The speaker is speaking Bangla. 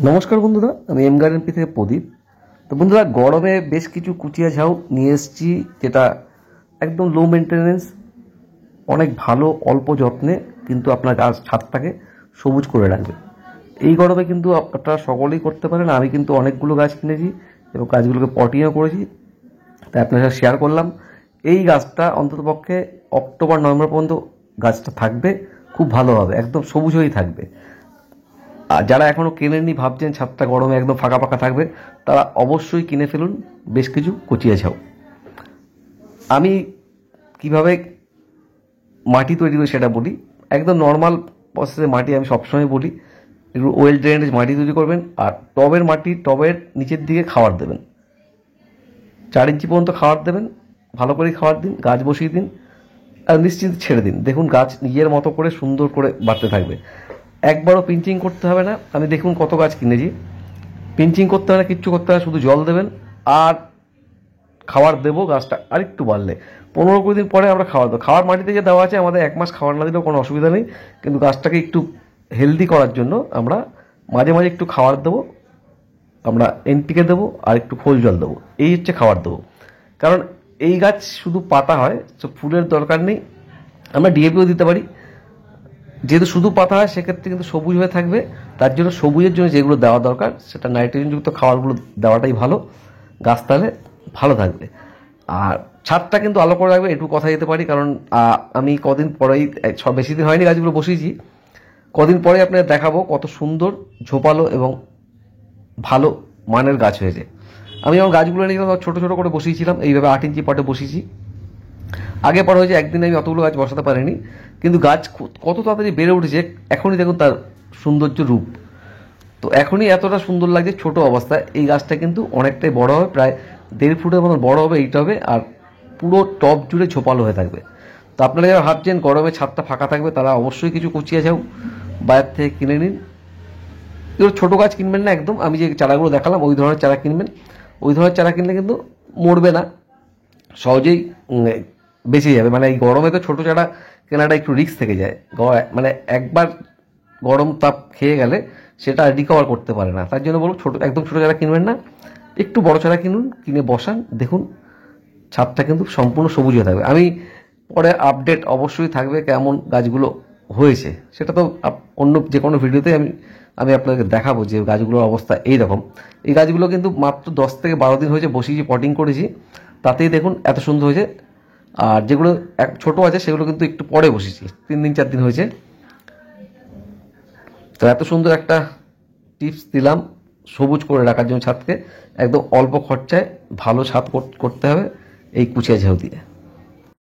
নমস্কার বন্ধুরা, আমি এম গার্ডেন পি থেকে প্রদীপ। তো বন্ধুরা, গরমে বেশ কিছু কুচিয়া ঝাউ নিয়ে এসেছি, যেটা একদম লো মেনটেনেন্স, অনেক ভালো, অল্প যত্নে কিন্তু আপনার গাছ ছাদটাকে সবুজ করে রাখবে। এই গরমে কিন্তু আপনারা সকলেই করতে পারেন। আমি কিন্তু অনেকগুলো গাছ কিনেছি এবং গাছগুলোকে পটিংও করেছি, তাই আপনার সাথে শেয়ার করলাম। এই গাছটা অন্ততপক্ষে অক্টোবর নভেম্বর পর্যন্ত গাছটা থাকবে, খুব ভালো হবে, একদম সবুজ হয়েই থাকবে। আর যারা এখনও কেনেননি, ভাবছেন ছাদটা গরমে একদম ফাঁকা ফাঁকা থাকবে, তারা অবশ্যই কিনে ফেলুন বেশ কিছু কুচিয়া ঝাউ। আমি কিভাবে মাটি তৈরি করি সেটা বলি। একদম নর্মাল প্রসেসে মাটি আমি সবসময় বলি, একটু ওয়েল ড্রেনেজ মাটি তৈরি করবেন। আর টবের নিচের দিকে খাবার দেবেন, 4 ইঞ্চি পর্যন্ত খাবার দেবেন, ভালো করে খাবার দিন, গাছ বসিয়ে দিন আর নিশ্চিন্তে ছেড়ে দিন। দেখুন গাছ নিজের মতো করে সুন্দর করে বাড়তে থাকবে। একবারও পিঞ্চিং করতে হবে না। আমি দেখুন কত গাছ কিনেছি, পিঞ্চিং করতে হবে না, কিচ্ছু করতে হবে না, শুধু জল দেবেন আর খাবার দেবো। গাছটা আরেকটু বাড়লে 15-20 দিন পরে আমরা খাবার দেবো। খাবার মাটিতে যে দেওয়া আছে, আমাদের 1 মাস খাবার না দিলেও কোনো অসুবিধা নেই, কিন্তু গাছটাকে একটু হেলদি করার জন্য আমরা মাঝে মাঝে একটু খাবার দেবো। আমরা এনপিকে দেবো আর একটু খোল জল দেবো, এই হচ্ছে খাবার দেবো। কারণ এই গাছ শুধু পাতা হয়, তো ফুলের দরকার নেই। আমরা ডিএপিও দিতে পারি, যেহেতু শুধু পাতা হয় সেক্ষেত্রে কিন্তু সবুজ হয়ে থাকবে। তার জন্য সবুজের জন্য যেগুলো দেওয়া দরকার, সেটা নাইট্রোজেনযুক্ত খাবারগুলো দেওয়াটাই ভালো, গাছ তাহলে ভালো থাকবে। আর ছাদটা কিন্তু আলো করে রাখবে, একটু কথা দিতে পারি। কারণ আমি কদিন পরেই, বেশি দিন হয়নি গাছগুলো বসিয়েছি, কদিন পরে আপনাদের দেখাবো কত সুন্দর ঝোপালো এবং ভালো মানের গাছ হয়েছে। আমি যখন গাছগুলো নিয়ে ছোটো ছোটো করে বসিয়েছিলাম, এইভাবে 8 ইঞ্চি পটে বসিয়েছি। আগে পরে হয়েছে, একদিনে আমি অতগুলো গাছ বসাতে পারিনি, কিন্তু গাছ কত তাড়াতাড়ি বেড়ে উঠেছে। এখনই দেখুন তার সৌন্দর্য রূপ। তো এখনই এতটা সুন্দর লাগছে ছোট অবস্থায়। এই গাছটা কিন্তু অনেকটাই বড় হবে, প্রায় 1.5 ফুটের মতন বড় হবে, এইটা হবে। আর পুরো টব জুড়ে ঝোপালো হয়ে থাকবে। তো আপনারা যারা ভাবছেন গরমে ছাদটা ফাঁকা থাকবে, তারা অবশ্যই কিছু কুচিয়া ঝাউ বাইরে থেকে কিনে নিন। এগুলো ছোটো গাছ কিনবেন না একদম, আমি যে চারাগুলো দেখালাম ওই ধরনের চারা কিনবেন। ওই ধরনের চারা কিনলে কিন্তু মরবে না, সহজেই বেঁচে যাবে। মানে এই গরমে তো ছোটো চারা কেনাটা একটু রিস্ক থেকে যায়, মানে একবার গরম তাপ খেয়ে গেলে সেটা রিকভার করতে পারে না। তার জন্য বলবো একদম ছোটো চারা কিনবেন না, একটু বড় চারা কিনুন, কিনে বসান। দেখুন ছাদটা কিন্তু সম্পূর্ণ সবুজ হয়ে থাকবে। আমি পরে আপডেট অবশ্যই থাকবে কেমন গাছগুলো হয়েছে, সেটা তো অন্য যে কোনো ভিডিওতে আমি আপনাদেরকে দেখাবো যে গাছগুলোর অবস্থা এই রকম। এই গাছগুলো কিন্তু মাত্র 10 থেকে 12 দিন হয়েছে বসিয়েছি, পটিং করেছি, তাতেই দেখুন এত সুন্দর হয়েছে। আর যেগুলো ছোটো আছে সেগুলো কিন্তু একটু পরে বসিয়েছি, 3 দিন 4 দিন হয়েছে। তো এত সুন্দর একটা টিপস দিলাম সবুজ করে রাখার জন্য ছাদকে, একদম অল্প খরচায় ভালো ছাদ করতে হবে এই কুচিয়া ঝাউ দিয়ে।